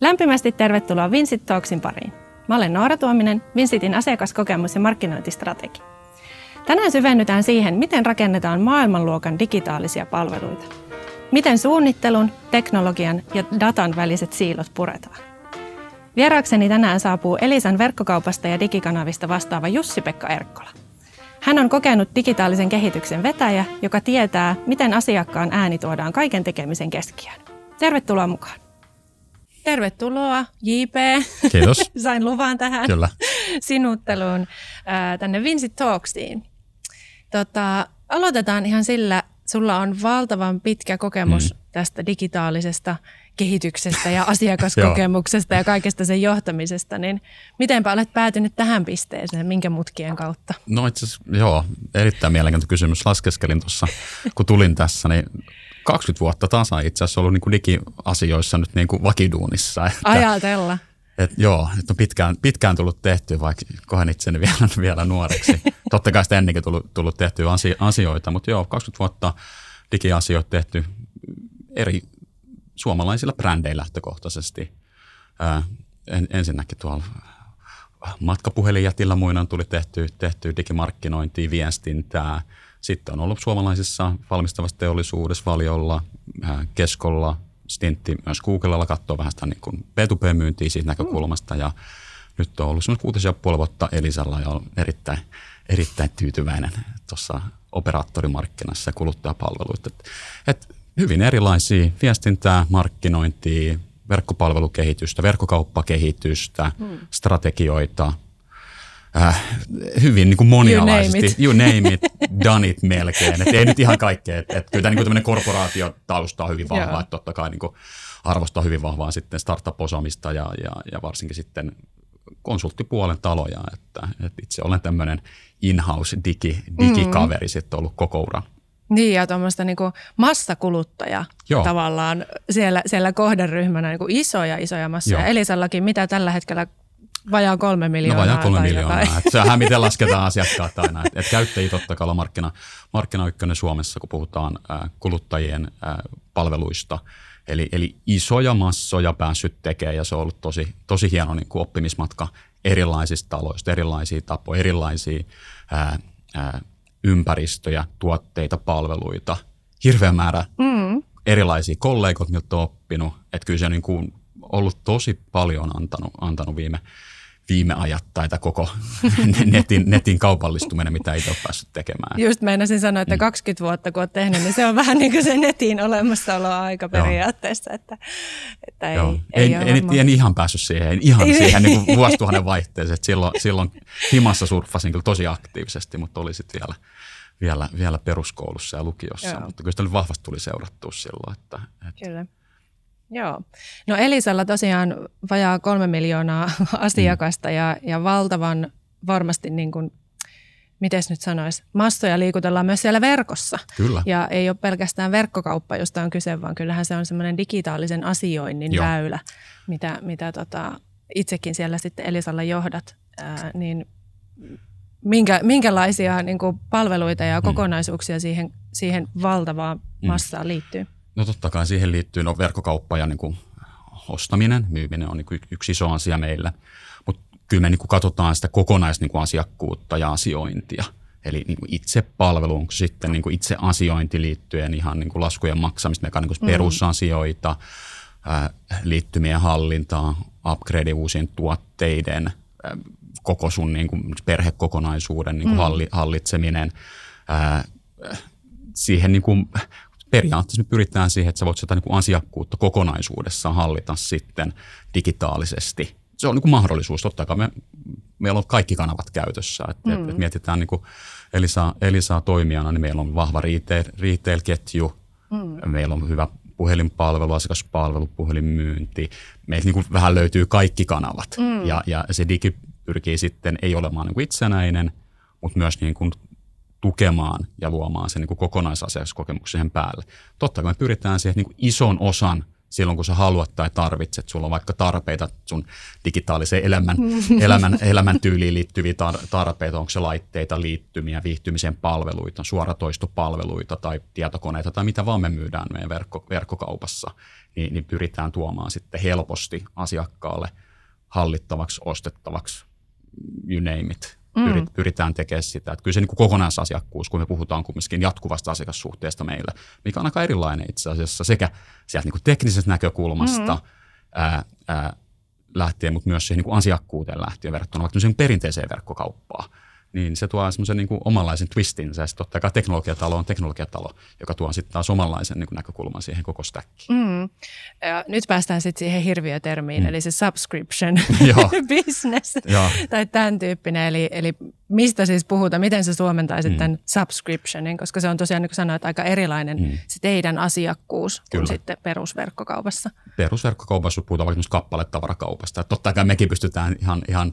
Lämpimästi tervetuloa Vincit Talksin pariin. Mä olen Noora Tuominen, Vincitin asiakaskokemus- ja markkinointistrategi. Tänään syvennytään siihen, miten rakennetaan maailmanluokan digitaalisia palveluita. Miten suunnittelun, teknologian ja datan väliset siilot puretaan. Vieraakseni tänään saapuu Elisan verkkokaupasta ja digikanavista vastaava Jussi-Pekka Erkkola. Hän on kokenut digitaalisen kehityksen vetäjä, joka tietää, miten asiakkaan ääni tuodaan kaiken tekemisen keskiöön. Tervetuloa mukaan. Tervetuloa, JP. Kiitos. Sain luvan tähän Kyllä. sinutteluun tänne Vincit Talksiin. Aloitetaan ihan sillä, sulla on valtavan pitkä kokemus tästä digitaalisesta kehityksestä ja asiakaskokemuksesta ja kaikesta sen johtamisesta, niin mitenpä olet päätynyt tähän pisteeseen, minkä mutkien kautta? No itse asiassa, erittäin mielenkiintoinen kysymys. Laskeskelin tuossa, kun tulin tässä, niin 20 vuotta taas itse asiassa ollut niin kuin digiasioissa nyt niin kuin vakiduunissa. Ajatella. Että on pitkään tullut tehtyä, vaikka koen itseni vielä nuoreksi. Totta kai sitä ennenkin tullut tehtyä asioita, mutta 20 vuotta digiasioita tehty eri suomalaisilla brändeillä lähtökohtaisesti. Ensinnäkin tuolla matkapuhelinjätillä muinoin tuli tehty digimarkkinointia, viestintää. Sitten on ollut suomalaisissa valmistavassa teollisuudessa Valiolla, Keskolla, stintti myös Googlella katsoa vähän sitä niin kuin B2B-myyntiä siitä näkökulmasta. Ja nyt on ollut semmoinen 6,5 vuotta Elisalla ja on erittäin tyytyväinen tuossa operaattorimarkkinassa ja kuluttajapalveluita. Et hyvin erilaisia viestintää, markkinointia, verkkopalvelukehitystä, verkkokauppakehitystä, strategioita. Hyvin niin kuin monialaisesti. You name it, done it melkein. Et ei nyt ihan kaikkea. Et kyllä tämä niin korporaatiotausta on hyvin vahvaa. Että totta kai niin kuin arvostaa hyvin vahvaa sitten startup-osaamista ja varsinkin sitten konsulttipuolen taloja. Että itse olen tämmöinen in-house digikaveri sitten ollut koko uran. Niin, ja tuommoista niinku massakuluttaja tavallaan siellä kohderyhmänä niinku isoja massoja. Elisallakin mitä tällä hetkellä vajaa 3 miljoonaa. No vajaa 3 miljoonaa. Sehän miten lasketaan asiakkaat aina. Et käyttäjiä totta kai on markkina ykkönen Suomessa, kun puhutaan kuluttajien palveluista. Eli isoja massoja päässyt tekemään ja se on ollut tosi hieno niin kuin oppimismatka erilaisista taloista, erilaisia tapoja, erilaisia ympäristöjä, tuotteita, palveluita. Hirveä määrä erilaisia kollegoita, miltä on oppinut. Että kyllä se niin kuin ollut tosi paljon antanut viime ajat tai koko netin kaupallistuminen, mitä itse ole päässyt tekemään. Just meinasin sanoa, että 20 vuotta kun olet tehnyt, niin se on vähän niin kuin se netin olemassaoloaika periaatteessa. Että en ihan päässyt siihen, siihen niin kuin vuosituhannen vaihteeseen. Että silloin himassa surffasin kyllä tosi aktiivisesti, mutta oli sitten vielä peruskoulussa ja lukiossa. Joo. Mutta kyllä sitä vahvasti tuli seurattua silloin. Kyllä. Joo. No Elisalla tosiaan vajaa 3 miljoonaa asiakasta ja valtavan varmasti niin kuin, mites nyt sanoisi, massoja liikutellaan myös siellä verkossa. Kyllä. Ja ei ole pelkästään verkkokauppa, josta on kyse, vaan kyllähän se on semmoinen digitaalisen asioinnin väylä, mitä itsekin siellä sitten Elisalla johdat. Niin minkälaisia niin kuin palveluita ja kokonaisuuksia siihen valtavaan massaan liittyy? No totta kai siihen liittyy verkkokauppa ja niin kuin ostaminen, myyminen on niin kuin yksi iso asia meillä. Mutta kyllä me niin kuin katsotaan sitä kokonaisasiakkuutta ja asiointia. Eli niin kuin itse palvelu, onko sitten niin kuin itse asiointi liittyen ihan niin kuin laskujen maksamista, meikä niin kuin perusasioita, liittymien hallintaa, upgrade uusien tuotteiden, koko sun niin kuin perhekokonaisuuden niin kuin hallitseminen. Siihen niin kuin periaatteessa me pyritään siihen, että sä voit sitä niin kuin asiakkuutta kokonaisuudessaan hallita sitten digitaalisesti. Se on niin kuin mahdollisuus. Totta kai meillä on kaikki kanavat käytössä. Et mietitään niin kuin Elisaa toimijana, niin meillä on vahva retail-ketju. Meillä on hyvä puhelinpalvelu, asiakaspalvelu, puhelinmyynti. Meiltä niin kuin vähän löytyy kaikki kanavat. Ja se digi pyrkii sitten ei olemaan niin kuin itsenäinen, mutta myös niin kuin tukemaan ja luomaan sen niin kuin kokonaisasiakaskokemuksen päälle. Totta kai me pyritään siihen, että niin kuin ison osan silloin, kun sä haluat tai tarvitset. Sulla on vaikka tarpeita sun digitaaliseen elämäntyyliin liittyviä tarpeita. Onko se laitteita, liittymiä, viihtymisen palveluita, suoratoistopalveluita tai tietokoneita tai mitä vaan me myydään meidän verkkokaupassa. Niin pyritään tuomaan sitten helposti asiakkaalle hallittavaksi, ostettavaksi, you name it. Pyritään tekemään sitä. Että kyllä se niin kuin kokonaisasiakkuus, kun me puhutaan kumminkin jatkuvasta asiakassuhteesta meillä, mikä on aika erilainen itse asiassa sekä sieltä niin kuin teknisestä näkökulmasta lähtien, mutta myös siihen niin kuin asiakkuuteen lähtien verrattuna vaikka perinteiseen verkkokauppaan. Niin se tuo semmoisen niin kuin omanlaisen twistinsä. Ja sitten totta kai teknologiatalo on teknologiatalo, joka tuo sitten taas omanlaisen niin kuin näkökulman siihen koko stackiin. Ja nyt päästään sitten siihen hirviötermiin, eli se subscription business tai tämän tyyppinen. Eli mistä siis puhutaan, miten se suomentaisit tämän subscriptionin, koska se on tosiaan, niin kuin sanoit, aika erilainen se teidän asiakkuus kuin sitten perusverkkokaupassa. Perusverkkokaupassa puhutaan vaikka kappaletavarakauppasta. Totta kai mekin pystytään ihan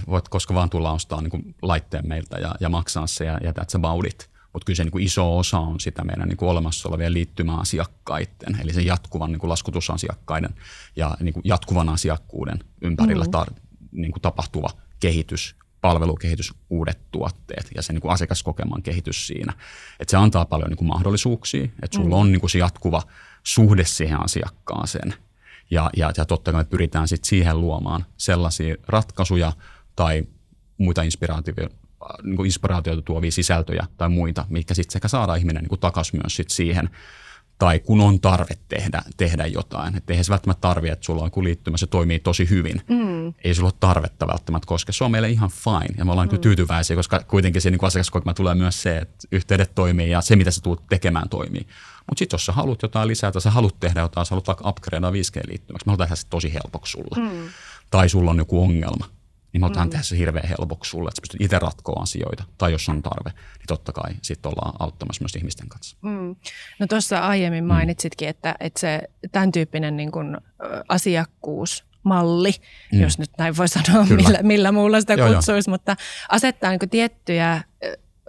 voit koska vaan tulla ostamaan niin laitteen meiltä ja maksaa se ja that's about it. Mutta kyllä se niin kuin iso osa on sitä meidän niin kuin olemassa olevien liittymäasiakkaiden, eli sen jatkuvan niin kuin laskutusasiakkaiden ja niin kuin jatkuvan asiakkuuden ympärillä niin kuin tapahtuva kehitys, palvelukehitys, uudet tuotteet ja se niin kuin asiakaskokeman kehitys siinä. Että se antaa paljon niin kuin mahdollisuuksia, että sulla on niin kuin se jatkuva suhde siihen asiakkaaseen. Ja totta kai me pyritään sitten siihen luomaan sellaisia ratkaisuja tai muita inspiraatioita tuovia sisältöjä tai muita, mitkä sitten sekä saadaan ihminen niin takaisin myös sit siihen, tai kun on tarve tehdä jotain. Että eihän se välttämättä tarvitse, että sulla on joku liittymä, se toimii tosi hyvin. Ei sulla ole tarvetta välttämättä, koska se on meille ihan fine ja me ollaan tyytyväisiä, koska kuitenkin se niin asiakaskokema tulee myös se, että yhteydet toimii ja se, mitä sä tulet tekemään, toimii. Mutta sitten jos sä haluat jotain lisää tai sä haluat tehdä jotain, sä haluat upgradea 5G-liittymäksi, me halutaan tehdä se tosi helpoksi sulle. Tai sulla on joku ongelma. Niin me halutaan tehdä se hirveän helpoksi sulle, että sä pystyt itse ratkoa asioita. Tai jos on tarve, niin totta kai sitten ollaan auttamassa myös ihmisten kanssa. No tuossa aiemmin mainitsitkin, että se tämän tyyppinen niin kuin asiakkuusmalli, jos nyt näin voi sanoa, millä muulla sitä kutsuisi, mutta asettaa niin kuin tiettyjä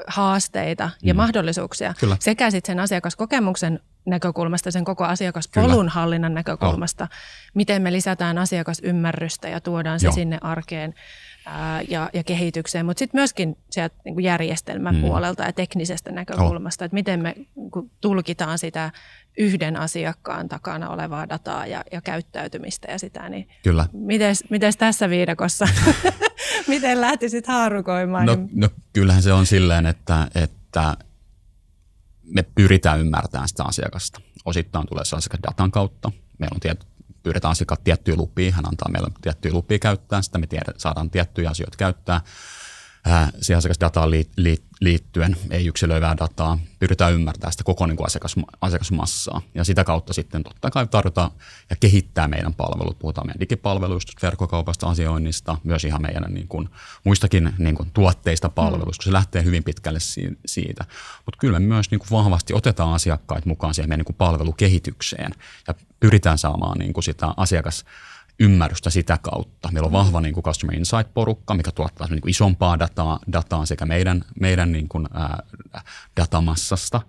haasteita ja mahdollisuuksia sekä sitten sen asiakaskokemuksen näkökulmasta, sen koko asiakaspolun hallinnan näkökulmasta, miten me lisätään asiakasymmärrystä ja tuodaan se sinne arkeen ja kehitykseen, mutta sitten myöskin sieltä niin kuin järjestelmäpuolelta ja teknisestä näkökulmasta, että miten me tulkitaan sitä yhden asiakkaan takana olevaa dataa ja käyttäytymistä ja sitä. Niin mites tässä viidakossa, miten lähtisit haarukoimaan? No kyllähän se on silleen, että me pyritään ymmärtämään sitä asiakasta. Osittain tulee se asiakasdatan kautta. Meillä on pyydetään asiakkaat tiettyjä lupia, hän antaa meille tiettyjä lupia käyttää, sitä me saadaan tiettyjä asioita käyttää. Siihen asiakasdataan liittyen, ei yksilöivää dataa, pyritään ymmärtämään sitä koko niin kuin asiakasmassaa. Ja sitä kautta sitten totta kai tarjotaan ja kehittää meidän palvelut. Puhutaan meidän digipalveluista, verkkokaupasta, asioinnista, myös ihan meidän niin kuin, muistakin niin kuin, tuotteista palveluista, kun se lähtee hyvin pitkälle siitä. Mutta kyllä me myös niin kuin, vahvasti otetaan asiakkaita mukaan siihen meidän niin kuin, palvelukehitykseen ja pyritään saamaan niin kuin, sitä ymmärrystä sitä kautta. Meillä on vahva niin kuin Customer Insight-porukka, mikä tuottaa niin kuin isompaa dataa sekä meidän niin kuin, datamassasta,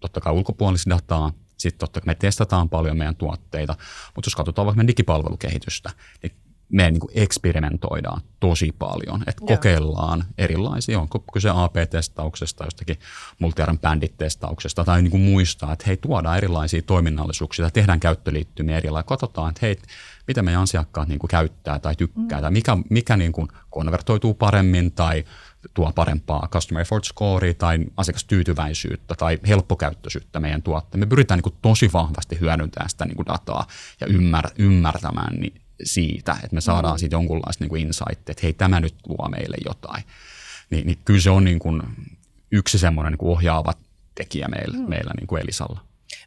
totta kai ulkopuolista dataa, sitten totta kai me testataan paljon meidän tuotteita, mutta jos katsotaan vaikka meidän digipalvelukehitystä, niin me niin kuin eksperimentoidaan tosi paljon, että kokeillaan erilaisia, onko kyse AP-testauksesta, jostakin multi-bandit-testauksesta tai niin kuin muistaa, että hei, tuodaan erilaisia toiminnallisuuksia, tehdään käyttöliittymiä erilaisia, katsotaan, että hei, mitä meidän asiakkaat niin kuin käyttää tai tykkää tai mikä niin kuin konvertoituu paremmin tai tuo parempaa customer effort scorea tai asiakastyytyväisyyttä tai helppokäyttöisyyttä meidän tuotteen. Me pyritään niin kuin tosi vahvasti hyödyntämään sitä niin kuin dataa ja ymmärtämään siitä, että me saadaan siitä jonkunlaista niin kuin insight, että hei, tämä nyt luo meille jotain. Niin kyllä se on niin kuin yksi semmoinen niin kuin ohjaava tekijä meillä niin kuin Elisalla.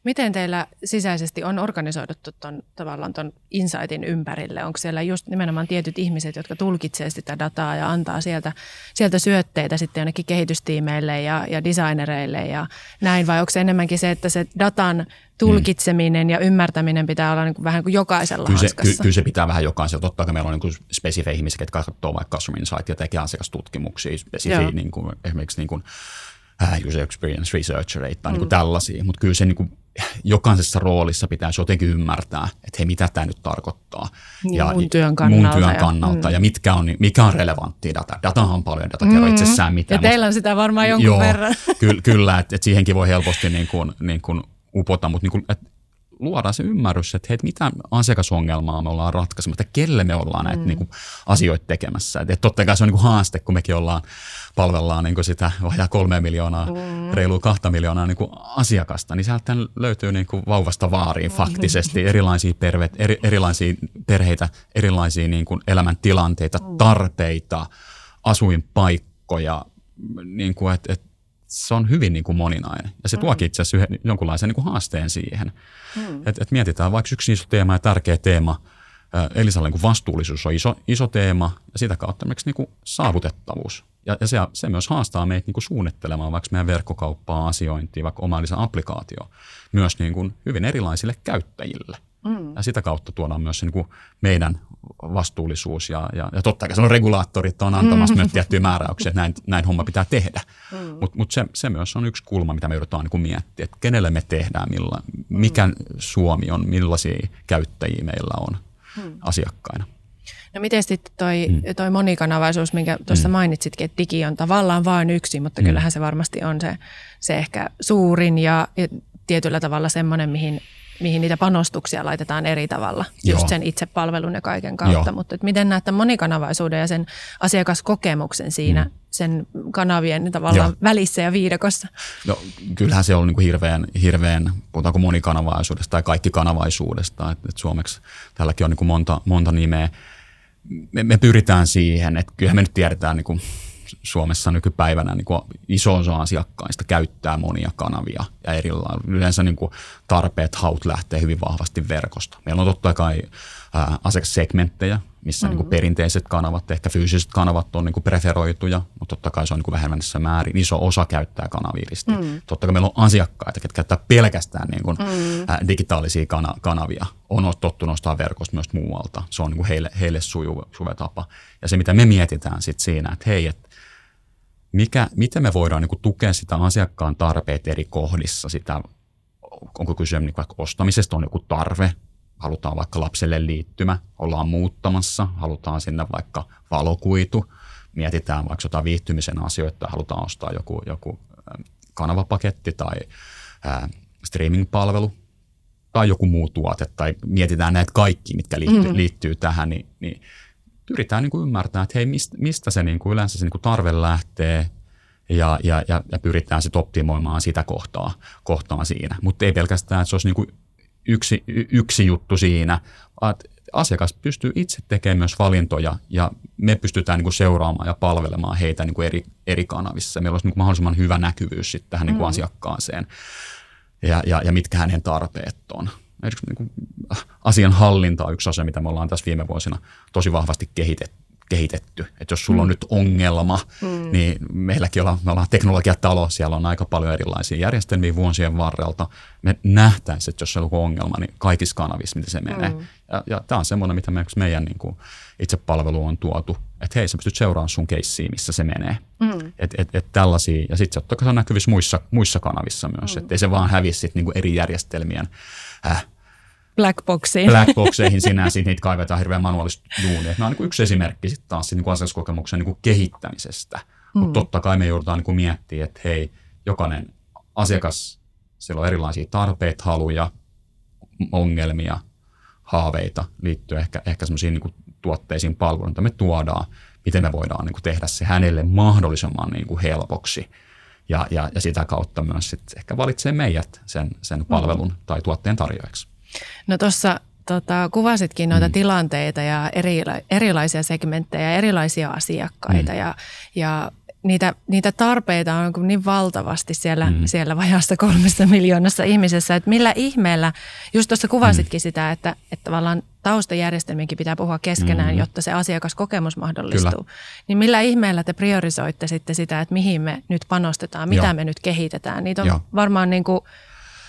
Miten teillä sisäisesti on organisoiduttu tavallaan ton insightin ympärille? Onko siellä just nimenomaan tietyt ihmiset, jotka tulkitsee sitä dataa ja antaa sieltä syötteitä sitten jonnekin kehitystiimeille ja designereille ja näin? Vai onko se enemmänkin se, että se datan tulkitseminen ja ymmärtäminen pitää olla niin kuin vähän kuin jokaisella hanskassa? Kyllä se pitää vähän jokaisella. Totta kai meillä on niin spesifejä ihmisiä, jotka katsoo vaikka Customer Insight ja tekee asiakastutkimuksia, spesifejä niin kuin, esimerkiksi niin kuin, user experience researchereita tai niin kuin tällaisia, mutta kyllä se niin kuin jokaisessa roolissa pitäisi jotenkin ymmärtää, että hei, mitä tämä nyt tarkoittaa. Ja mun työn kannalta. Ja mikä on relevanttia data. Datahan on paljon, data kerro itsessään mitään. Ja teillä on sitä varmaan jonkun verran. Kyllä, että siihenkin voi helposti niin kuin upota, mutta niin että luodaan se ymmärrys, että hei, mitä asiakasongelmaa me ollaan ratkaisemassa, että kelle me ollaan näitä niin kuin asioita tekemässä. Että totta kai se on niin kuin haaste, kun mekin palvellaan niin kuin sitä vajaa 3 miljoonaa, reilu 2 miljoonaa niin kuin asiakasta, niin sieltä löytyy niin kuin vauvasta vaariin faktisesti erilaisia perheitä, erilaisia niin kuin elämäntilanteita, tarpeita, asuinpaikkoja, niin kuin, että se on hyvin niin kuin moninainen. Ja se tuokin itse asiassa jonkunlaisen niin kuin haasteen siihen. Että mietitään vaikka yksi iso teema ja tärkeä teema. Elisalle niin vastuullisuus on iso teema ja sitä kautta esimerkiksi niin kuin saavutettavuus. Ja se myös haastaa meitä niin kuin suunnittelemaan vaikka meidän verkkokauppaa, asiointia, vaikka oma applikaatio myös niin kuin hyvin erilaisille käyttäjille. Ja sitä kautta tuodaan myös se niin kuin meidän vastuullisuus ja totta kai se on regulaattorit on antamassa myös tiettyjä määräyksiä, että näin homma pitää tehdä. Mutta se myös on yksi kulma, mitä me joudutaan niin kuin miettiä, että kenelle me tehdään, mikä Suomi on, millaisia käyttäjiä meillä on asiakkaina. No miten sitten toi monikanavaisuus, minkä tuossa mainitsitkin, että digi on tavallaan vain yksi, mutta kyllähän se varmasti on se ehkä suurin ja tietyllä tavalla semmoinen, mihin niitä panostuksia laitetaan eri tavalla, just sen itsepalvelun ja kaiken kautta. Mutta miten näette monikanavaisuuden ja sen asiakaskokemuksen siinä sen kanavien tavallaan välissä ja viidakossa? No kyllähän se on niin kuin hirveän, puhutaanko monikanavaisuudesta tai kaikkikanavaisuudesta, että suomeksi tälläkin on niin kuin monta nimeä. Me pyritään siihen, että kyllähän me nyt tiedetään niin kuin Suomessa nykypäivänä niin kuin iso osa asiakkaista käyttää monia kanavia ja yleensä niin kuin tarpeet, haut lähtee hyvin vahvasti verkosta. Meillä on totta kai asiakassegmenttejä, missä niin kuin perinteiset kanavat, ehkä fyysiset kanavat on niin kuin preferoituja, mutta totta kai se on niin kuin vähemmässä määrin. Iso osa käyttää kanaviristi. Totta kai meillä on asiakkaita, jotka käyttää pelkästään niin kuin digitaalisia kanavia. On tottunut nostaa verkosta myös muualta. Se on niin kuin heille sujuva tapa. Ja se, mitä me mietitään sit siinä, että hei, miten me voidaan niin kuin tukea sitä asiakkaan tarpeet eri kohdissa, sitä, onko kyse niin vaikka ostamisesta, on joku tarve, halutaan vaikka lapselle liittymä, ollaan muuttamassa, halutaan sinne vaikka valokuitu, mietitään vaikka jotain viihtymisen asioita, halutaan ostaa joku kanavapaketti tai streaming-palvelu tai joku muu tuote, tai mietitään näitä kaikki, mitkä liittyy tähän, niin pyritään niin kuin ymmärtämään, että hei, mistä se niin kuin yleensä se niin kuin tarve lähtee ja pyritään sitten optimoimaan sitä kohtaa siinä. Mutta ei pelkästään, että se olisi niin kuin yksi juttu siinä, vaan asiakas pystyy itse tekemään myös valintoja ja me pystytään niin kuin seuraamaan ja palvelemaan heitä niin kuin eri kanavissa. Meillä olisi niin kuin mahdollisimman hyvä näkyvyys sitten tähän niin kuin asiakkaaseen ja mitkä hänen tarpeet on. Niin kuin asian hallinta on yksi asia, mitä me ollaan tässä viime vuosina tosi vahvasti kehitetty. Että jos sulla on nyt ongelma, niin meilläkin me ollaan teknologiatalo, siellä on aika paljon erilaisia järjestelmiä vuosien varrelta. Me nähtäisiin, että jos on joku ongelma, niin kaikissa kanavissa, miten se menee. Ja tämä on semmoinen, mitä meidän niin kuin itsepalvelu on tuotu, että hei, sä pystyt seuraamaan sun keissiä, missä se menee. Et tällaisia, ja sitten se on näkyvissä muissa kanavissa myös, että ei se vaan hävisi sit niin kuin eri järjestelmien Blackboxeihin sinänsä, niitä kaivetaan hirveän manuaalista duunia. Nämä on niin kuin yksi esimerkki sitten taas niin kuin asiakaskokemuksen niin kuin kehittämisestä. Mutta totta kai me joudutaan niin kuin miettimään, että hei, jokainen asiakas, sillä on erilaisia tarpeita, haluja, ongelmia, haaveita liittyen ehkä semmoisiin niin kuin tuotteisiin, palveluihin, joita me tuodaan, miten me voidaan niin kuin tehdä se hänelle mahdollisimman niin kuin helpoksi. Ja sitä kautta myös sit ehkä valitsee meidät sen palvelun tai tuotteen tarjoajaksi. No tuossa kuvasitkin noita tilanteita ja erilaisia segmenttejä ja erilaisia asiakkaita ja niitä tarpeita on niin valtavasti siellä vajaassa 3 miljoonassa ihmisessä, että millä ihmeellä, just tuossa kuvasitkin sitä, että tavallaan taustajärjestelmienkin pitää puhua keskenään, jotta se asiakaskokemus mahdollistuu. Kyllä. Niin millä ihmeellä te priorisoitte sitten sitä, että mihin me nyt panostetaan, mitä me nyt kehitetään? Niitä on varmaan niin kuin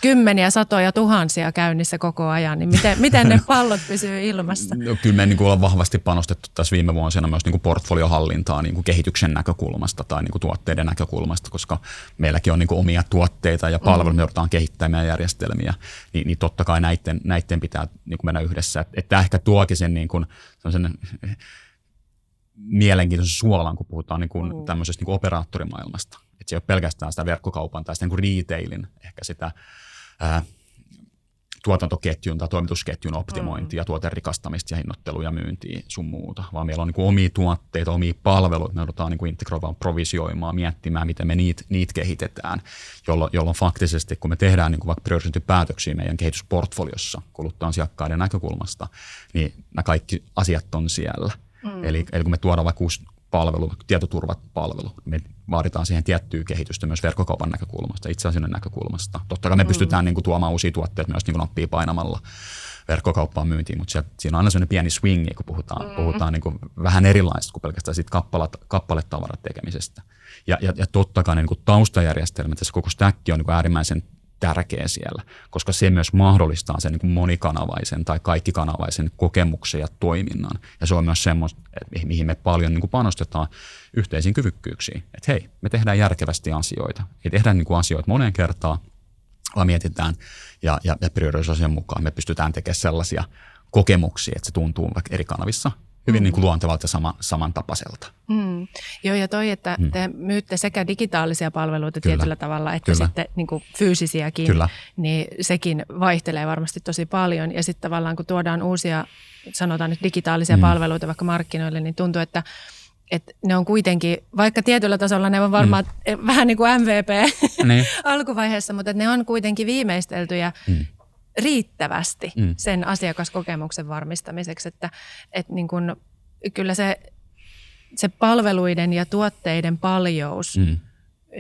kymmeniä, satoja, tuhansia käynnissä koko ajan, niin miten ne pallot pysyy ilmassa? No, kyllä me niin kuin ollaan vahvasti panostettu tässä viime vuosina myös niin kuin portfoliohallintaa niin kuin kehityksen näkökulmasta tai niin kuin tuotteiden näkökulmasta, koska meilläkin on niin kuin omia tuotteita ja palveluita, me joudutaan kehittämään järjestelmiä, niin totta kai näiden pitää niin kuin mennä yhdessä. Että ehkä tuokin sen niin kuin mielenkiintoisen suolan, kun puhutaan niin kuin tämmöisestä niin kuin operaattorimaailmasta. Että se ei ole pelkästään sitä verkkokaupan tai sitä niin kuin retailin, ehkä sitä tuotantoketjun tai toimitusketjun optimointia, tuoterikastamista ja hinnoittelua ja myyntiä sun muuta, vaan meillä on niin kuin omia tuotteita, omia palveluita, me joudutaan niin kuin integroimaan, provisioimaan, miettimään, miten me niitä kehitetään, jolloin faktisesti, kun me tehdään niin kuin vaikka priorisointipäätöksiä meidän kehitysportfoliossa kuluttajan asiakkaiden näkökulmasta, niin nämä kaikki asiat on siellä. Eli kun me tuodaan vaikka uusi palvelu, tietoturvapalvelu, me vaaditaan siihen tiettyä kehitystä myös verkkokaupan näkökulmasta, itse asiassa näkökulmasta. Totta kai me pystytään niin kuin tuomaan uusia tuotteita myös niin kuin nappia painamalla verkkokauppaan myyntiin, mutta siinä on aina sellainen pieni swingi, kun puhutaan niin kuin vähän erilaista kuin pelkästään siitä kappaletavarat tekemisestä. Ja totta kai niin kuin taustajärjestelmät, se koko stack on niin kuin äärimmäisen tärkeä siellä, koska se myös mahdollistaa sen niin kuin monikanavaisen tai kaikkikanavaisen kokemuksen ja toiminnan. Ja se on myös semmoista, mihin me paljon niin kuin panostetaan yhteisiin kyvykkyyksiin. Että hei, me tehdään järkevästi asioita. Ei tehdä niin kuin asioita moneen kertaan, vaan mietitään ja priorisoidaan sen mukaan. Me pystytään tekemään sellaisia kokemuksia, että se tuntuu vaikka eri kanavissa hyvin niin kuin luontevalta ja samantapaiselta. Joo, ja toi, että te myytte sekä digitaalisia palveluita tietyllä tavalla, että sitten niin kuin fyysisiäkin, niin sekin vaihtelee varmasti tosi paljon. Ja sitten tavallaan kun tuodaan uusia, sanotaan nyt digitaalisia palveluita vaikka markkinoille, niin tuntuu, että ne on kuitenkin, vaikka tietyllä tasolla ne on varmaan vähän niin kuin MVP alkuvaiheessa, mutta ne on kuitenkin viimeisteltyjä riittävästi sen asiakaskokemuksen varmistamiseksi, että niin kun, kyllä se palveluiden ja tuotteiden paljous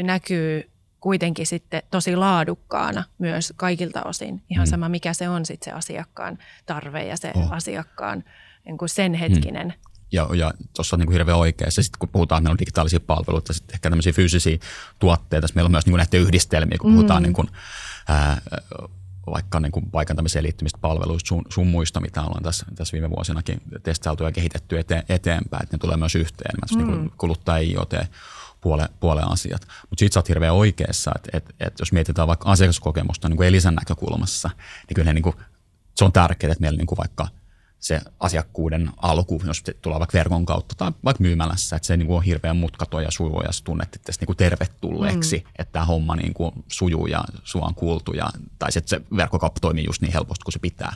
näkyy kuitenkin sitten tosi laadukkaana myös kaikilta osin. Ihan sama, mikä se on sitten se asiakkaan tarve ja se asiakkaan niin kuin sen hetkinen. Ja tuossa on niin kuin hirveän oikeassa. Sitten kun puhutaan, että meillä on digitaalisia palveluita, sitten ehkä tämmöisiä fyysisiä tuotteita, meillä on myös niin kuin näiden yhdistelmiä, kun puhutaan niin kuin, vaikka niin kuin paikantamiseen liittymistä palveluista sun muista, mitä ollaan tässä viime vuosinakin testailtu ja kehitetty eteenpäin, että ne tulee myös yhteen, niin kuin kuluttaja-IoT-puolen asiat. Mutta siitä sä oot hirveän oikeassa, että jos mietitään vaikka asiakaskokemusta niin kuin Elisan näkökulmassa, niin kyllä niin kuin, se on tärkeää, että meillä niin kuin vaikka se asiakkuuden alku, jos tulee vaikka verkon kautta tai vaikka myymälässä, että se niin kuin on hirveän mutkaton ja sujuva ja sä tunnet itse niin kuin tervetulleeksi, että tämä homma niin kuin sujuu ja sua on kuultu tai että se verkkokauppa toimii just niin helposti kuin se pitää.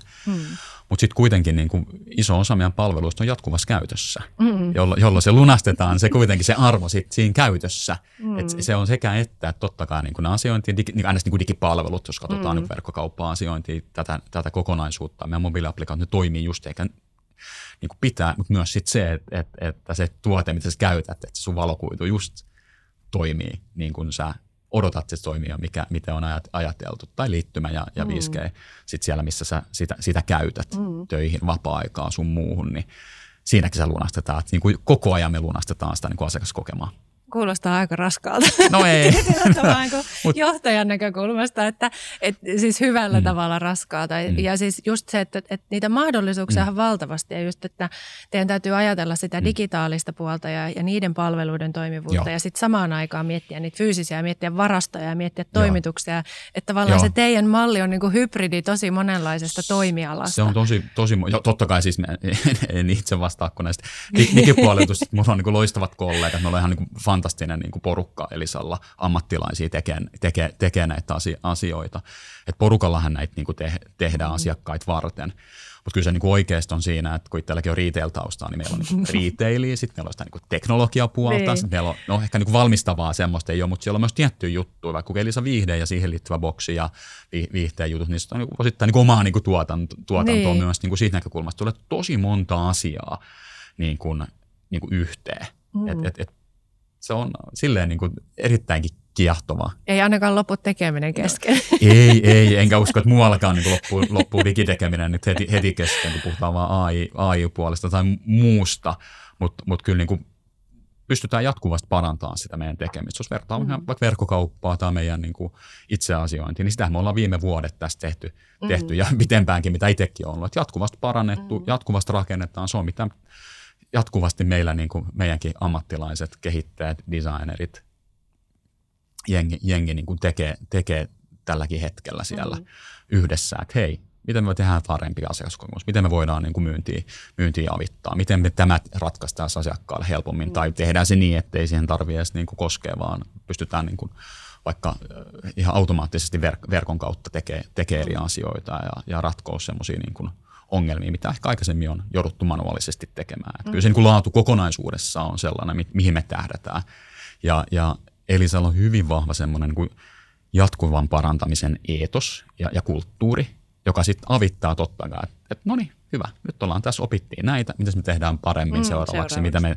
Mutta sitten kuitenkin niin kuin iso osa meidän palveluista on jatkuvassa käytössä, jolloin se lunastetaan, se kuitenkin se arvo siinä käytössä. Et se on sekä että totta kai niin kuin ne asiointi, niin kuin digipalvelut, jos katsotaan niin verkkokauppa-asiointia, tätä kokonaisuutta, meidän mobiiliaplikaatio, ne toimii just eikä niin kuin pitää, mutta myös sit se, että se tuote, mitä sä käytät, että sun valokuitu just toimii niin kuin sä odotat, että se toimii, mitä on ajateltu, tai liittymä ja 5G sit siellä, missä sä sitä käytät töihin, vapaa-aikaa sun muuhun, niin siinäkin sä lunastetaan, että niin kuin koko ajan me lunastetaan sitä niin kuin asiakaskokemaa. Kuulostaa aika raskaalta. No ei. Johtajan näkökulmasta, että siis hyvällä tavalla raskaalta. Ja siis just se, että niitä mahdollisuuksia on valtavasti ja just, että teidän täytyy ajatella sitä digitaalista puolta ja niiden palveluiden toimivuutta ja sitten samaan aikaan miettiä niitä fyysisiä, miettiä varastoja ja miettiä toimituksia. Että tavallaan se teidän malli on niin kuin hybridi tosi monenlaisesta toimialasta. Se on tosi totta kai siis en itse vastaa kun näistä digipuolelta. Minulla on niin kuin loistavat kollegat, me ollaan ihan niin kuin fantastinen niin kuin porukka Elisalla, ammattilaisia tekee näitä asioita. Et porukallahan näitä niin kuin tehdään asiakkaita varten. Mutta kyllä se niin kuin oikeasti on siinä, että kun itselläkin on retail-taustaa, niin meillä on niin retailia, sitten meillä on sitä niin kuin teknologiapuolta, sitten meillä on ehkä niin kuin valmistavaa semmoista ei ole, mutta siellä on myös tiettyjä juttuja, vaikka Elisa viihde ja siihen liittyvä boksi ja viihteen jutut, niin se on osittain niin kuin omaa niin kuin tuotantoa myös niin kuin siitä näkökulmasta. Tulee tosi monta asiaa niin kuin yhteen. Se on silleen niin kuin erittäinkin kiehtovaa. Ei ainakaan lopu tekeminen kesken. Ei, enkä usko, että muuallakaan niin loppuu digitekeminen nyt heti kesken, kun puhutaan vaan AI-puolesta tai muusta, mutta kyllä niin kuin pystytään jatkuvasti parantamaan sitä meidän tekemistä. Jos vertaa vaikka verkkokauppaa tai meidän niin kuin itseasiointia, niin sitähän me ollaan viime vuodet tässä tehty ja pitempäänkin, mitä itsekin on ollut. Että jatkuvasti parannettu, jatkuvasti rakennetaan. Se on mitä jatkuvasti meillä niin kuin meidänkin ammattilaiset, kehittäjät, designerit, jengi niin kuin tekee tälläkin hetkellä siellä yhdessä, että hei, miten me tehdään parempi asiakaskokemus, miten me voidaan niin kuin myyntiä avittaa, miten me tämä ratkaistaan asiakkaalle helpommin tai tehdään se niin, ettei siihen tarvitse edes niin kuin koskea, vaan pystytään niin kuin vaikka ihan automaattisesti verkon kautta tekee eri asioita ja ratkoa semmoisia niin kuin ongelmia, mitä ehkä aikaisemmin on jouduttu manuaalisesti tekemään. Että kyllä se niin kuin laatu kokonaisuudessaan on sellainen, mihin me tähdätään. Ja Elisalla on hyvin vahva semmoinen niin kuin jatkuvan parantamisen eetos ja kulttuuri, joka sitten avittaa totta kai, että no niin, hyvä, nyt tässä opittiin näitä, miten me tehdään paremmin seuraavaksi, mitä me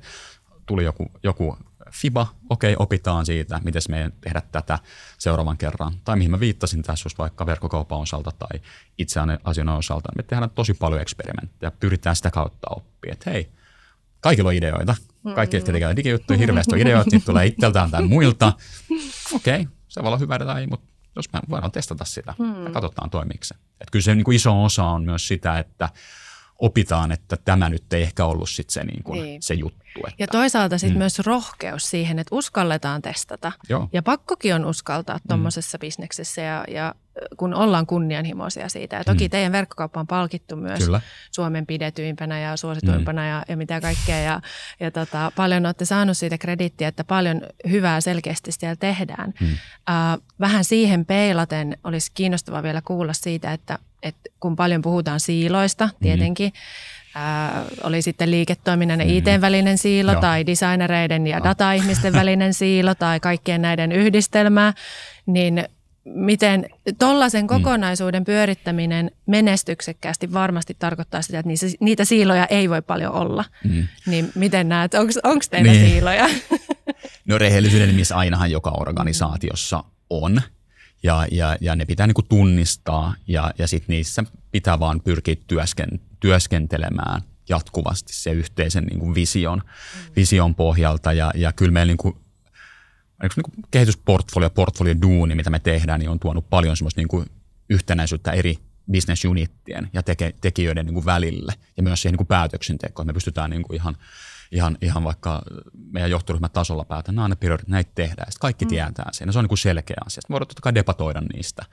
tuli joku FIBA, okei, opitaan siitä, miten me tehdä tätä seuraavan kerran, tai mihin mä viittasin tässä just vaikka verkkokaupan osalta tai itse asioiden osalta, me tehdään tosi paljon eksperimenttejä, pyritään sitä kautta oppia, että hei, kaikilla on ideoita, kaikki, jotka tekevät digijuttuja, hirveästi on ideoita, niitä tulee itseltään tai muilta, okei, se voi olla hyvä tai ei, mutta jos me voidaan testata sitä ja katsotaan toimiiko se. Että kyllä se niin kuin iso osa on myös sitä, että opitaan, että tämä nyt ei ehkä ollut sit se, niin kuin, se juttu. Että. Ja toisaalta sitten myös rohkeus siihen, että uskalletaan testata. Joo. Ja pakkokin on uskaltaa tuommoisessa bisneksessä ja kun ollaan kunnianhimoisia siitä. Ja toki teidän verkkokauppa on palkittu myös Suomen pidetyimpänä ja suosituimpana ja mitä kaikkea. Ja paljon olette saanut siitä krediittiä, että paljon hyvää selkeästi siellä tehdään. Vähän siihen peilaten olisi kiinnostavaa vielä kuulla siitä, että kun paljon puhutaan siiloista tietenkin, oli sitten liiketoiminnan ja IT-välinen siilo tai designereiden ja data-ihmisten välinen siilo tai kaikkien näiden yhdistelmää, niin miten tollaisen kokonaisuuden pyörittäminen menestyksekkäästi varmasti tarkoittaa sitä, että niitä siiloja ei voi paljon olla. Niin miten näet, onko teillä siiloja? No rehellisyyden nimissä ainahan joka organisaatiossa on. Ja ne pitää niinku tunnistaa ja sitten niissä pitää vaan pyrkiä työskentelemään jatkuvasti se yhteisen niinku vision pohjalta. Ja kyllä meillä niinku kehitysportfolio-duuni, mitä me tehdään, niin on tuonut paljon semmoista niinku yhtenäisyyttä eri business unittien ja tekijöiden niinku välille ja myös siihen niinku päätöksentekoon. Me pystytään niinku ihan vaikka meidän johtoryhmän tasolla päätään, ne prioriteetit, näitä tehdään. Sitten kaikki tietää sen. Se on niin kuin selkeä asia. Sitten voidaan totta kai debatoida niistä.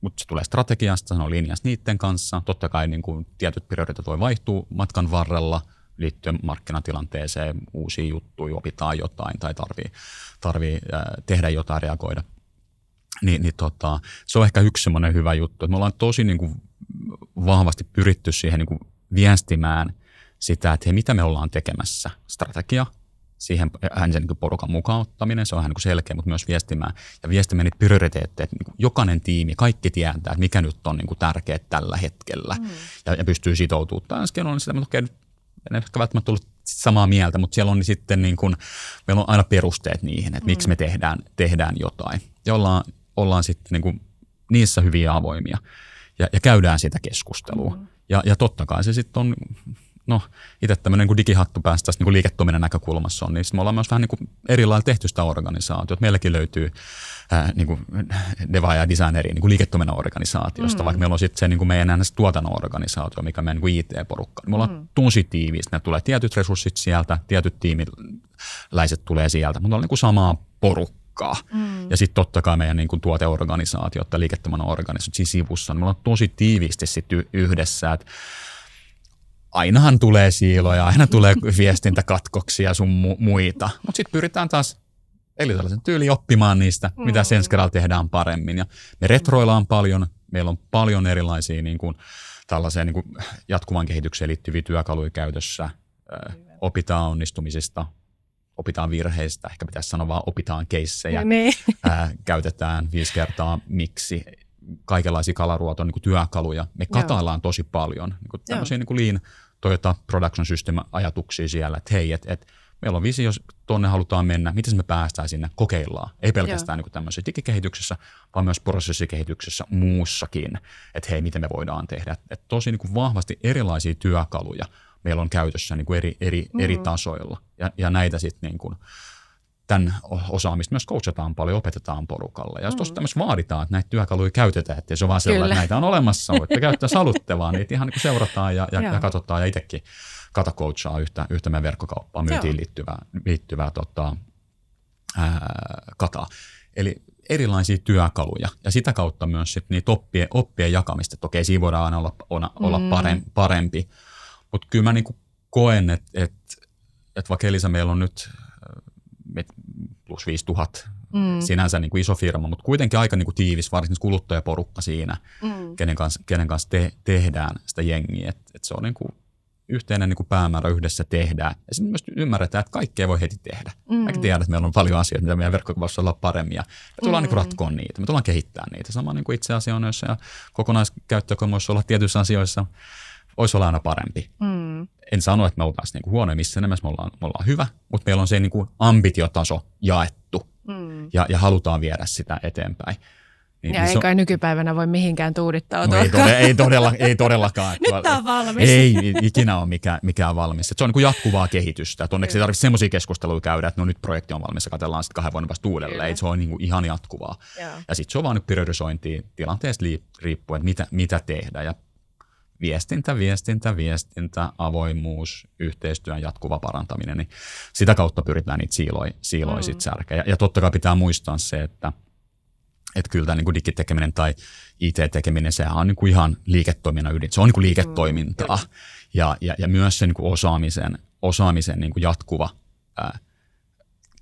Mutta se tulee strategiasta, se on linjassa niiden kanssa. Totta kai niin kuin tietyt prioriteetit voi vaihtua matkan varrella liittyen markkinatilanteeseen, uusia juttuja, opitaan jotain tai tarvii tehdä jotain, reagoida. Se on ehkä yksi semmoinen hyvä juttu. Että me ollaan tosi niin kuin vahvasti pyritty siihen niin kuin viestimään sitä, että hei, mitä me ollaan tekemässä, strategia, siihen sen niin porukan mukaan ottaminen, se on ihan niin selkeä, mutta myös viestimään niitä prioriteetteja, että niin jokainen tiimi, kaikki tietää, että mikä nyt on niin tärkeää tällä hetkellä ja pystyy sitoutumaan. Äsken on sitä, mutta en ehkä välttämättä tullut samaa mieltä, mutta siellä on sitten niin kuin, meillä on aina perusteet niihin, että miksi me tehdään jotain ja ollaan sitten niin kuin niissä hyviä avoimia ja käydään sitä keskustelua ja totta kai se sitten on. No, itse tämmöinen niin digihattu päästä tästä niin liiketoiminnan näkökulmassa on, niin me ollaan myös vähän niin eri lailla tehty sitä organisaatiota. Meilläkin löytyy niin deva- ja designeri niin liiketoiminnan organisaatiosta, vaikka meillä on sitten se niin meidän tuotannon organisaatio, mikä meidän niin IT-porukka. Me ollaan tosi tiiviisti, ne tulee tietyt resurssit sieltä, tietyt tiimiläiset tulee sieltä, mutta on niin samaa porukkaa. Ja sitten totta kai meidän niin tuoteorganisaatio tai liiketoiminnan organisaatio siinä sivussa, niin me ollaan tosi tiiviisti sitten yhdessä, että ainahan tulee siiloja, aina tulee viestintäkatkoksia sun muita, mutta sitten pyritään taas tällaisen tyyliin oppimaan niistä, mitä sen kerralla tehdään paremmin. Ja me retroillaan paljon, meillä on paljon erilaisia niin kuin, tällaisia niin kuin jatkuvan kehitykseen liittyviä työkaluja käytössä, opitaan onnistumisista, opitaan virheistä, ehkä pitäisi sanoa vaan opitaan keissejä, käytetään 5 kertaa miksi, kaikenlaisia kalaruoton niin kuin työkaluja. Me kataillaan tosi paljon niin tämmöisiä niin kuin lean Toyota production system -ajatuksia siellä, että hei, meillä on visio, jos tuonne halutaan mennä, miten me päästään sinne, kokeillaan. Ei pelkästään niin kuin tämmöisessä digikehityksessä, vaan myös prosessikehityksessä muussakin, että hei, miten me voidaan tehdä. Että tosi niin kuin vahvasti erilaisia työkaluja meillä on käytössä niin kuin eri tasoilla. Ja näitä sitten niin kuin tämän osaamista myös coachataan paljon, opetetaan porukalle. Ja jos tuossa tämmöistä vaaditaan, että näitä työkaluja käytetään, ettei se ole vaan sellainen, että näitä on olemassa, että käyttää haluatte vaan, niitä ihan niin kuin seurataan ja katsotaan ja itsekin coachaa yhtä meidän verkkokauppaan myyntiin liittyvää kataa. Eli erilaisia työkaluja ja sitä kautta myös sit niitä oppien jakamista. Että okei, siinä voidaan aina olla parempi, mutta kyllä mä niinku koen, että vaikka Elisa meillä on nyt plus 5000 sinänsä niinku iso firma, mutta kuitenkin aika niinku tiivis, varsinkin kuluttajaporukka siinä, kenen kanssa tehdään sitä jengiä. Et se on niinku yhteinen niin kuin päämäärä yhdessä tehdään. Ja sitten myös ymmärretään, että kaikkea voi heti tehdä. Mäkin tiedän, että meillä on paljon asioita, mitä meidän verkkokaupassa olla paremmin. Ja me tullaan niin kuin ratkoon niitä. Me tullaan kehittämään niitä. Sama niin kuin itse asioissa ja kokonaiskäyttökokemus olla tietyissä asioissa olisi olla aina parempi. En sano, että me oltaisiin niin kuin huonoja missään nimessä. Me ollaan hyvä, mutta meillä on se niin kuin ambitiotaso jaettu. Ja halutaan viedä sitä eteenpäin. Niin, ja ei kai nykypäivänä voi mihinkään tuudittautua. No ei todellakaan. Nyt tämä on valmis. Ei ikinä ole mikään valmis. Se on niin kuin jatkuvaa kehitystä. Et onneksi ei tarvitse semmoisia keskusteluja käydä, että no nyt projekti on valmis ja katsellaan sitten 2 vuoden päästä uudelleen. Se on niin kuin ihan jatkuvaa. Ja sitten se on vaan nyt priorisointia tilanteesta riippuen, että mitä tehdään. Ja viestintä, avoimuus, yhteistyön jatkuva parantaminen. Niin sitä kautta pyritään niitä siiloja sitten särkeä. Ja totta kai pitää muistaa se, että kyllä tämä niin digitekeminen tai IT-tekeminen, sehän on niin kuin ihan liiketoiminnan ydin. Se on niin kuin liiketoimintaa. Ja myös se niin kuin osaamisen niin kuin jatkuva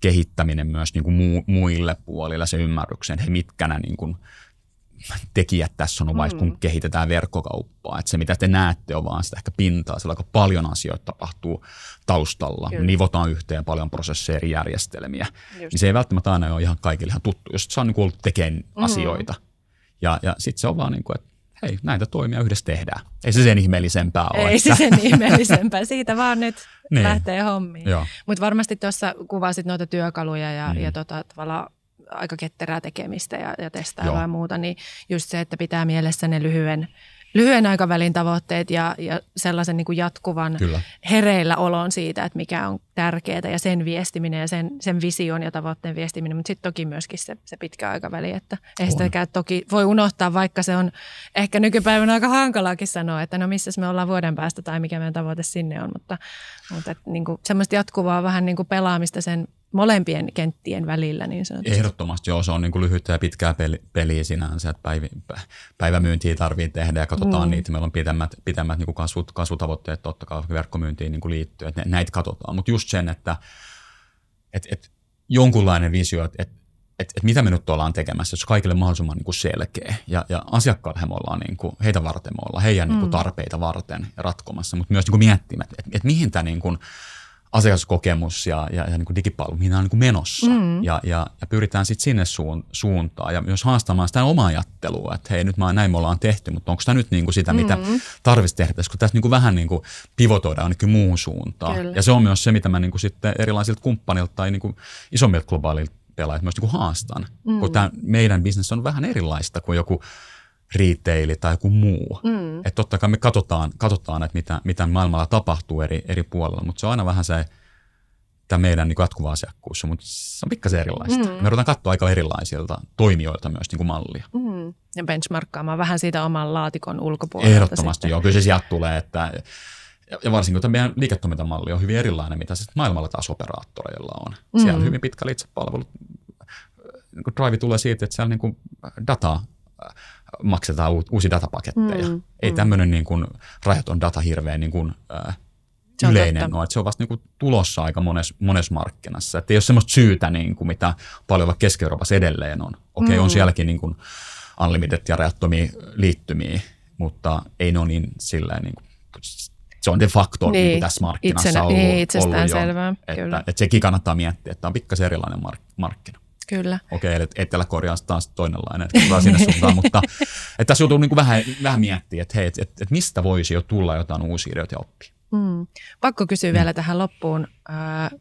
kehittäminen myös niin kuin muille puolille, se ymmärryksen, että mitkä nämä niin kuin tekijät tässä on vaiheessa, kun kehitetään verkkokauppaa. Että se, mitä te näette, on vaan sitä ehkä pintaa. Siellä aika paljon asioita tapahtuu taustalla. Kyllä. Nivotaan yhteen paljon prosesseja, eri järjestelmiä. Niin se ei välttämättä aina ole ihan kaikille ihan tuttu. Jos sä on niin ollut tekemään asioita. Ja sitten se on vaan niin kuin, että hei, näitä toimia yhdessä tehdään. Ei se sen ihmeellisempää ole. Ei se sen ihmeellisempää. Siitä vaan nyt lähtee hommiin. Mutta varmasti tuossa kuvasit noita työkaluja ja tavallaan aika ketterää tekemistä ja testailua ja muuta, niin just se, että pitää mielessä ne lyhyen aikavälin tavoitteet ja sellaisen niin kuin jatkuvan hereillä olon siitä, että mikä on tärkeää ja sen viestiminen ja sen vision ja tavoitteen viestiminen, mutta sitten toki myöskin se pitkä aikaväli, että ei sitäkään toki voi unohtaa, vaikka se on ehkä nykypäivänä aika hankalaakin sanoa, että no missä me ollaan vuoden päästä tai mikä meidän tavoite sinne on, mutta niin kuin semmoista jatkuvaa vähän niin kuin pelaamista sen molempien kenttien välillä niin sanotusti. Ehdottomasti se on niin kuin lyhyttä ja pitkää peliä sinänsä, että päivämyyntiä tarvitsee tehdä ja katsotaan niitä. Meillä on pitemmät niin kuin kasvutavoitteet totta kai verkkomyyntiin niin kuin liittyy, että näitä katsotaan. Mutta just sen, että jonkunlainen visio, että mitä me nyt ollaan tekemässä, jos kaikille mahdollisimman niin kuin selkeä. Ja asiakkaalle me ollaan, niin kuin, heitä varten me ollaan, heidän niin kuin tarpeita varten ratkomassa, mutta myös niin kuin miettimään, että mihin tämä niin kuin asiakaskokemus ja niin kuin digipalvelu, mihin on niin kuin menossa. Ja pyritään sitten sinne suuntaan ja myös haastamaan sitä omaa ajattelua, että hei, nyt näin me ollaan tehty, mutta onko tämä nyt niin kuin sitä, mitä tarvitsisi tehdä, kun tässä niin kuin vähän niin kuin pivotoidaan ainakin muuhun suuntaan. Kyllä. Ja se on myös se, mitä mä niin kuin sitten erilaisilta kumppanilta tai niin kuin isommilta globaalilta pelaajilta myös niin kuin haastan. Kun tämä meidän business on vähän erilaista kuin joku retaili tai joku muu. Että totta kai me katsotaan että mitä maailmalla tapahtuu eri puolilla, mutta se on aina vähän se tämä meidän niin kuin jatkuva asiakkuus, mutta se on pikkasen erilaista. Me ruvetaan katsoa aika erilaisilta toimijoilta myös niin kuin mallia. Ja benchmarkkaamaan vähän siitä oman laatikon ulkopuolelta. Ehdottomasti joo, kyllä se sieltä tulee, että ja varsinkin kun meidän liiketoimintamalli on hyvin erilainen, mitä sitten maailmalla taas operaattoreilla on. Siellä on hyvin pitkälle itsepalvelut. Drive tulee siitä, että siellä niin kuin dataa maksetaan uusia datapaketteja. Ei tämmöinen niin kuin rajaton data hirveän niin kuin, yleinen ole. Se on vasta niin kuin tulossa aika monessa markkinassa. Että ei ole semmoista syytä, niin kuin, mitä paljon vaikka Keski-Euroopassa edelleen on. Okei, on sielläkin niin kuin unlimited ja rajattomia liittymiä, mutta ei ne ole niin silleen, niin kuin, se on de facto niin kuin tässä markkinassa ollut itsestäänselvää. Että sekin kannattaa miettiä, että tämä on pikkasen erilainen markkina. Kyllä. Okei, eli Etelä-Koreassa taas toinenlainen, että sinne suuntaan, mutta että tässä joutuu niin kuin vähän miettiä, että hei, että mistä voisi jo tulla jotain uusia ideoita ja oppia. Pakko kysyä vielä tähän loppuun.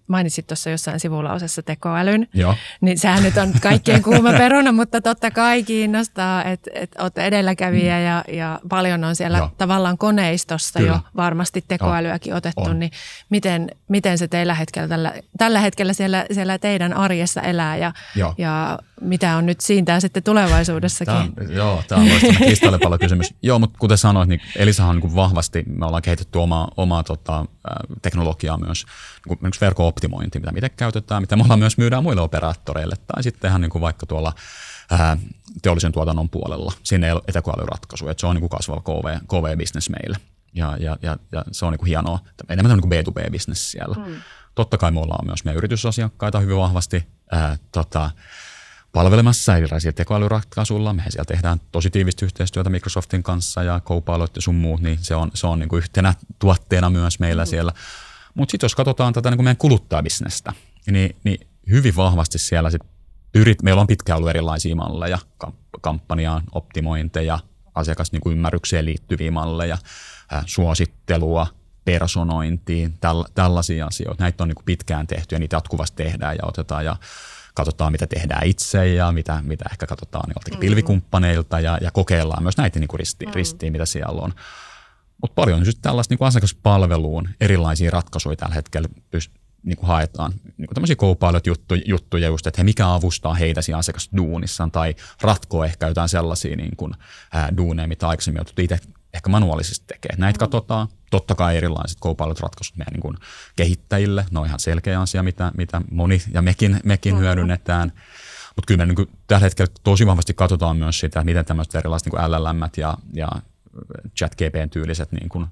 mainitsit tuossa jossain sivulausessa tekoälyn, Joo. niin sehän nyt on kaikkien kuuma peruna, mutta totta kai kiinnostaa, että olette edelläkävijä ja paljon on siellä tavallaan koneistossa Kyllä. jo varmasti tekoälyäkin otettu, niin miten se tällä hetkellä siellä teidän arjessa elää ja mitä on nyt siintää sitten tulevaisuudessakin? Tämä on loistava kristallipallokysymys. Joo, mutta kuten sanoit, niin Elisahan on niin vahvasti, me ollaan kehitetty omaa teknologiaa myös, niin verkko-optimointi, mitä itse käytetään, mitä me ollaan myös myydään muille operaattoreille, tai sitten ihan niin kuin vaikka tuolla teollisen tuotannon puolella. Siinä ei ole tekoälyratkaisu, että se on niin kuin kasvava KV-business meille, ja se on niin kuin hienoa, enemmän niin kuin B2B-business siellä. Totta kai me ollaan myös meidän yritysasiakkaita hyvin vahvasti palvelemassa erilaisilla tekoälyratkaisuilla. Mehän siellä tehdään tosi tiivistä yhteistyötä Microsoftin kanssa ja Copilot ja sun muut, niin se on niin kuin yhtenä tuotteena myös meillä siellä. Mutta sitten jos katsotaan tätä niin kuin meidän kuluttajabisnestä, niin hyvin vahvasti siellä meillä on pitkään ollut erilaisia malleja, kampanjaan, optimointeja, asiakasymmärrykseen liittyviä malleja, suosittelua, personointiin, tällaisia asioita. Näitä on niin kuin pitkään tehty ja niitä jatkuvasti tehdään ja otetaan ja katsotaan, mitä tehdään itse ja mitä ehkä katsotaan joltakin pilvikumppaneilta ja kokeillaan myös näitä niin kuin ristiin, mitä siellä on. Mutta paljon on tällaista niin kuin asiakaspalveluun erilaisia ratkaisuja tällä hetkellä niin kuin haetaan. Niin kuin tämmöisiä Copilot-juttuja just, että mikä avustaa heitä siinä asiakasduunissa tai ratkoo ehkä jotain sellaisia niin kuin, duuneja, mitä aikaisemmin joutuu itse ehkä manuaalisesti tekemään. Näitä katsotaan. Totta kai erilaiset Copilot-ratkaisut meidän niin kuin kehittäjille. Ne on ihan selkeä asia, mitä moni ja mekin hyödynnetään. Mutta kyllä me niin kuin tällä hetkellä tosi vahvasti katsotaan myös sitä, miten tämmöiset erilaiset niin kuin LLM:t ja ChatGPT-tyyliset niin kuin,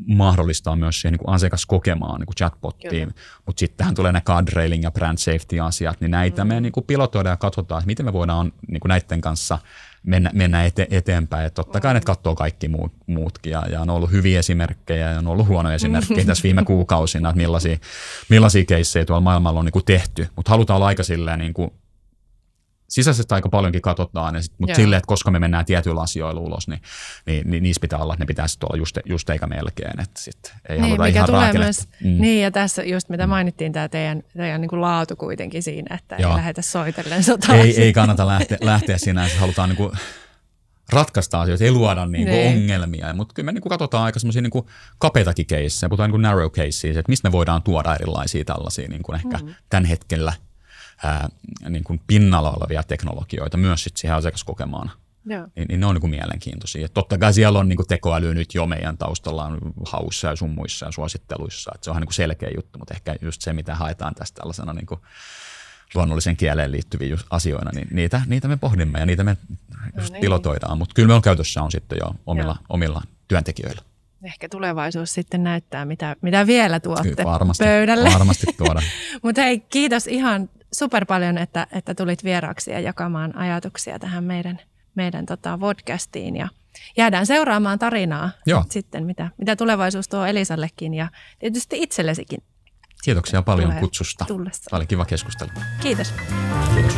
mahdollistaa myös siihen niin kuin asiakas kokemaan niin kuin chatbottiin. Mutta sitten tähän tulee nämä guardrailing ja brand safety-asiat, niin näitä me niin kuin pilotoidaan ja katsotaan, että miten me voidaan niin kuin näiden kanssa mennä eteenpäin. Et totta kai ne katsoo kaikki muutkin ja on ollut hyviä esimerkkejä ja on ollut huonoja esimerkkejä tässä viime kuukausina, että millaisia keissejä tuolla maailmalla on niin kuin tehty. Mutta halutaan olla aika silleen, niin kuin sisäisesti aika paljonkin katsotaan, mutta silleen, että koska me mennään tietyillä asioilla ulos, niin niissä pitää olla, että ne pitää sitten olla just eikä melkein. Että sit ei haluta ihan raakiletta. Niin, ja tässä just mitä mainittiin, tämä teidän niin kuin laatu kuitenkin siinä, että ei lähdetä soitellen sotaan. Ei kannata lähteä siinä, että halutaan niin kuin ratkaista asioita, ei luoda niin kuin ongelmia. Mutta kyllä me niin kuin katsotaan aika semmoisia niin kuin kapeitakin caseja, puhutaan niin kuin narrow cases, että mistä me voidaan tuoda erilaisia tällaisia niin kuin ehkä tämän hetkellä niin kuin pinnalla olevia teknologioita myös sit siihen asiakaskokemaan. Niin ne on niin kuin mielenkiintoisia. Et totta kai siellä on niin kuin tekoäly nyt jo meidän taustalla haussa ja sun muissa ja suositteluissa. Et se on niin kuin selkeä juttu, mutta ehkä just se, mitä haetaan tästä tällaisena niin kuin luonnollisen kieleen liittyviä asioina, niin niitä me pohdimme ja niitä me just pilotoidaan. Mutta kyllä meillä käytössä on sitten jo omilla työntekijöillä. Ehkä tulevaisuus sitten näyttää, mitä vielä tuotte pöydälle. Varmasti tuodaan. Mutta hei, kiitos ihan super paljon, että tulit vieraaksi ja jakamaan ajatuksia tähän meidän podcastiin. Ja jäädään seuraamaan tarinaa sitten, mitä tulevaisuus tuo Elisallekin ja tietysti itsellesikin. Kiitoksia paljon kutsusta. Tämä oli kiva keskustelu. Kiitos. Kiitos.